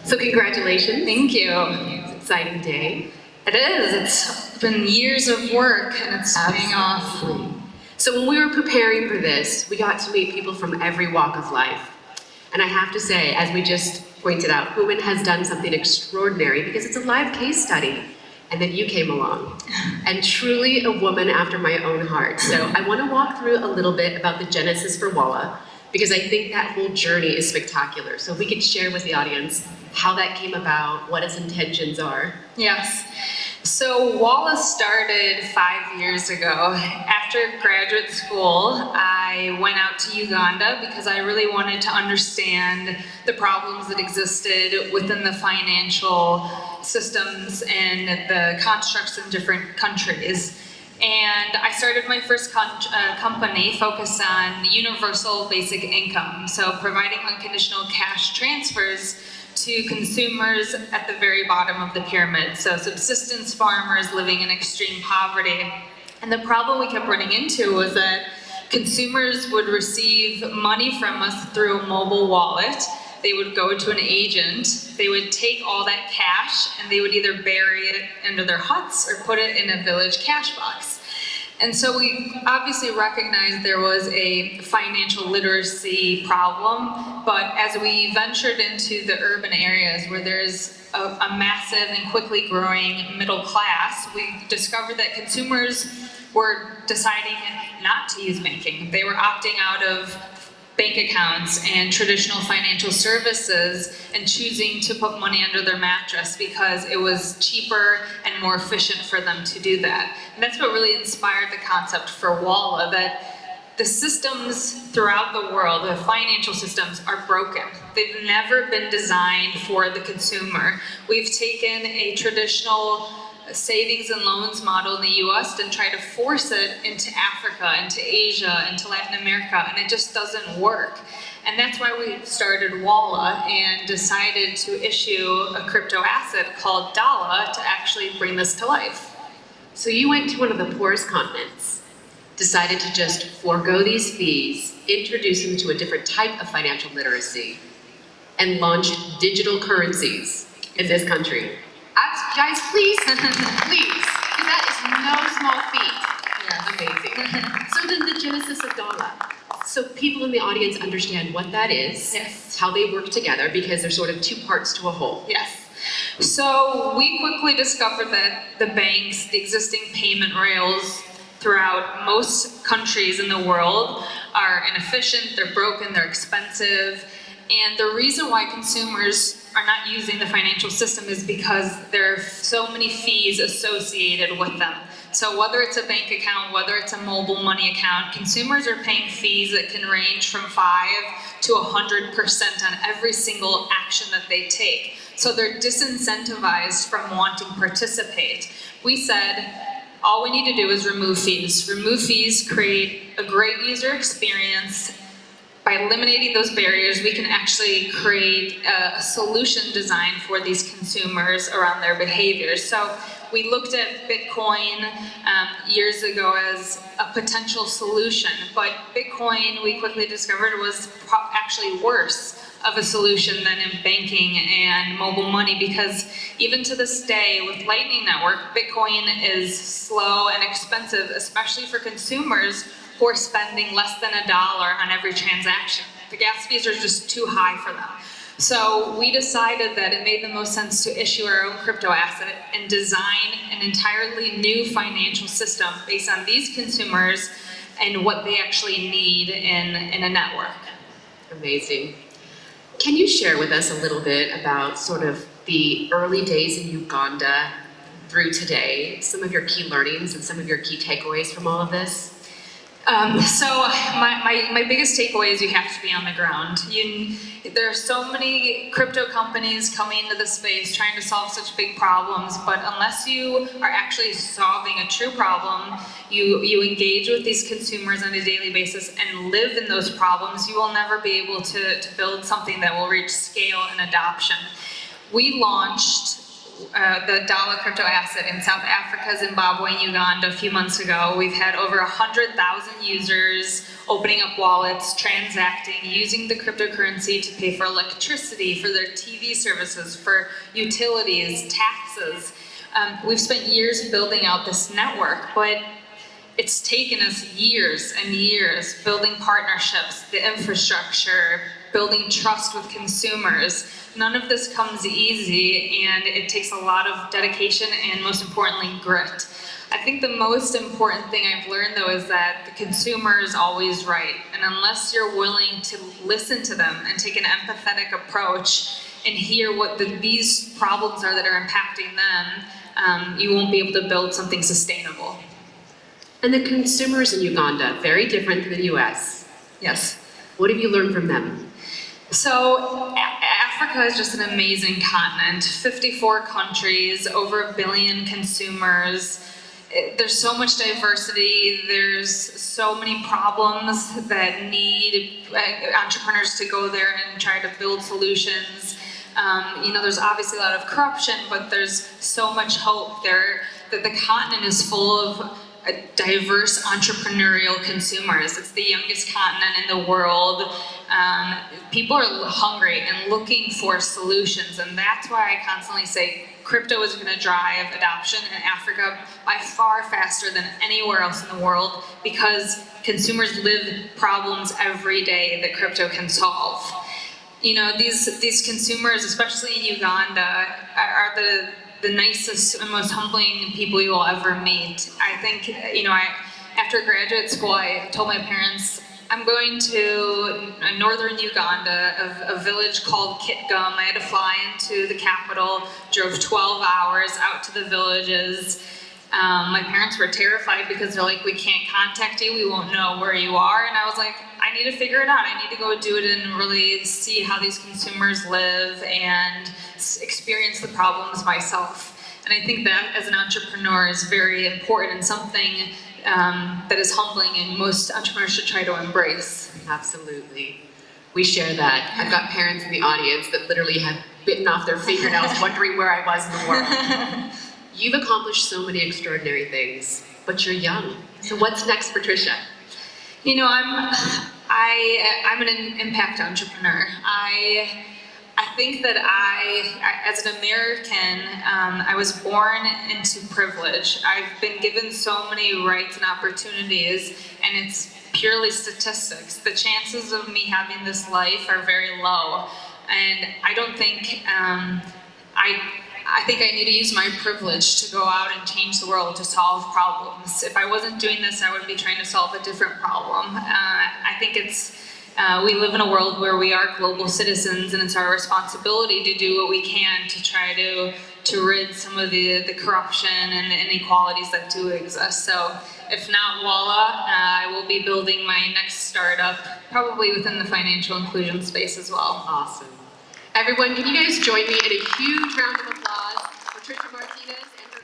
So congratulations. Thank you. It's an exciting day. It is. It's been years of work and it's paying off. So when we were preparing for this, we got to meet people from every walk of life. And I have to say, as we just pointed out, Human has done something extraordinary because it's a live case study. And then you came along. And truly a woman after my own heart. So I want to walk through a little bit about the genesis for Walla, because I think that whole journey is spectacular. So if we could share with the audience how that came about, what its intentions are. Yes. So Walla started 5 years ago. After graduate school, I went out to Uganda because I really wanted to understand the problems that existed within the financial systems and the constructs in different countries. And I started my first company focused on universal basic income, so providing unconditional cash transfers to consumers at the very bottom of the pyramid, so subsistence farmers living in extreme poverty. And the problem we kept running into was that consumers would receive money from us through a mobile wallet. They would go to an agent, they would take all that cash, and they would either bury it under their huts or put it in a village cash box. And so we obviously recognized there was a financial literacy problem, but as we ventured into the urban areas where there's a massive and quickly growing middle class, we discovered that consumers were deciding not to use banking. They were opting out of bank accounts and traditional financial services and choosing to put money under their mattress because it was cheaper and more efficient for them to do that. And that's what really inspired the concept for Walla, that the systems throughout the world, the financial systems, are broken. They've never been designed for the consumer. We've taken a traditional savings and loans model in the US and try to force it into Africa, into Asia, into Latin America, and it just doesn't work. And that's why we started Walla and decided to issue a crypto asset called Dala to actually bring this to life. So you went to one of the poorest continents, decided to just forego these fees, introduce them to a different type of financial literacy, and launched digital currencies in this country. Guys, please, please, because that is no small feat. Yes. Amazing. So then the genesis of Dala. So people in the audience understand what that is, Yes. how they work together, because there's sort of two parts to a whole. Yes. So we quickly discovered that the banks, the existing payment rails throughout most countries in the world are inefficient, they're broken, they're expensive. And the reason why consumers are not using the financial system is because there are so many fees associated with them. So whether it's a bank account, whether it's a mobile money account, consumers are paying fees that can range from 5 to 100% on every single action that they take. So they're disincentivized from wanting to participate. We said, all we need to do is remove fees. Remove fees, create a great user experience. By eliminating those barriers, we can actually create a solution design for these consumers around their behaviors. So we looked at Bitcoin years ago as a potential solution, but Bitcoin, we quickly discovered, was actually worse of a solution than in banking and mobile money, because even to this day with Lightning Network, Bitcoin is slow and expensive, especially for consumers who are spending less than $1 on every transaction. The gas fees are just too high for them. So we decided that it made the most sense to issue our own crypto asset and design an entirely new financial system based on these consumers and what they actually need in a network. Amazing. Can you share with us a little bit about sort of the early days in Uganda through today, some of your key learnings and some of your key takeaways from all of this? So my biggest takeaway is you have to be on the ground. There are so many crypto companies coming into the space trying to solve such big problems, but unless you are actually solving a true problem, you engage with these consumers on a daily basis and live in those problems, you will never be able to build something that will reach scale and adoption. We launched the Dala crypto asset in South Africa, Zimbabwe, and Uganda a few months ago. We've had over 100,000 users, opening up wallets, transacting, using the cryptocurrency to pay for electricity, for their TV services, for utilities, taxes. We've spent years building out this network, but it's taken us years and years building partnerships, the infrastructure, building trust with consumers. None of this comes easy, and it takes a lot of dedication and, most importantly, grit. I think the most important thing I've learned, though, is that the consumer is always right. And unless you're willing to listen to them and take an empathetic approach and hear what these problems are that are impacting them, you won't be able to build something sustainable. And the consumers in Uganda, very different than the US. Yes. What have you learned from them? So Africa is just an amazing continent. 54 countries, over 1 billion consumers. There's so much diversity. There's so many problems that need entrepreneurs to go there and try to build solutions. There's obviously a lot of corruption, but there's so much hope there. That the continent is full of diverse entrepreneurial consumers. It's the youngest continent in the world. People are hungry and looking for solutions, and that's why I constantly say crypto is going to drive adoption in Africa by far faster than anywhere else in the world, because consumers live problems every day that crypto can solve. These consumers, especially in Uganda, are the nicest and most humbling people you will ever meet. I think, after graduate school, I told my parents, I'm going to northern Uganda, a village called Kitgum. I had to fly into the capital, drove 12 hours out to the villages. My parents were terrified because they're like, we can't contact you, we won't know where you are. And I was like, I need to figure it out. I need to go do it and really see how these consumers live and experience the problems myself. And I think that as an entrepreneur is very important and something that is humbling, and most entrepreneurs should try to embrace. Absolutely. We share that. I've got parents in the audience that literally have bitten off their fingernails wondering where I was in the world. You've accomplished so many extraordinary things, but you're young. So what's next for Tricia? I'm an impact entrepreneur. I think that as an American, I was born into privilege. I've been given so many rights and opportunities, and it's purely statistics. The chances of me having this life are very low, and I don't think, I think I need to use my privilege to go out and change the world, to solve problems. If I wasn't doing this, I would be trying to solve a different problem. I think we live in a world where we are global citizens, and it's our responsibility to do what we can to try to rid some of the corruption and the inequalities that do exist. So if not Walla, I will be building my next startup, probably within the financial inclusion space as well. Awesome. Everyone, can you guys join me in a huge round of applause for Tricia Martinez and her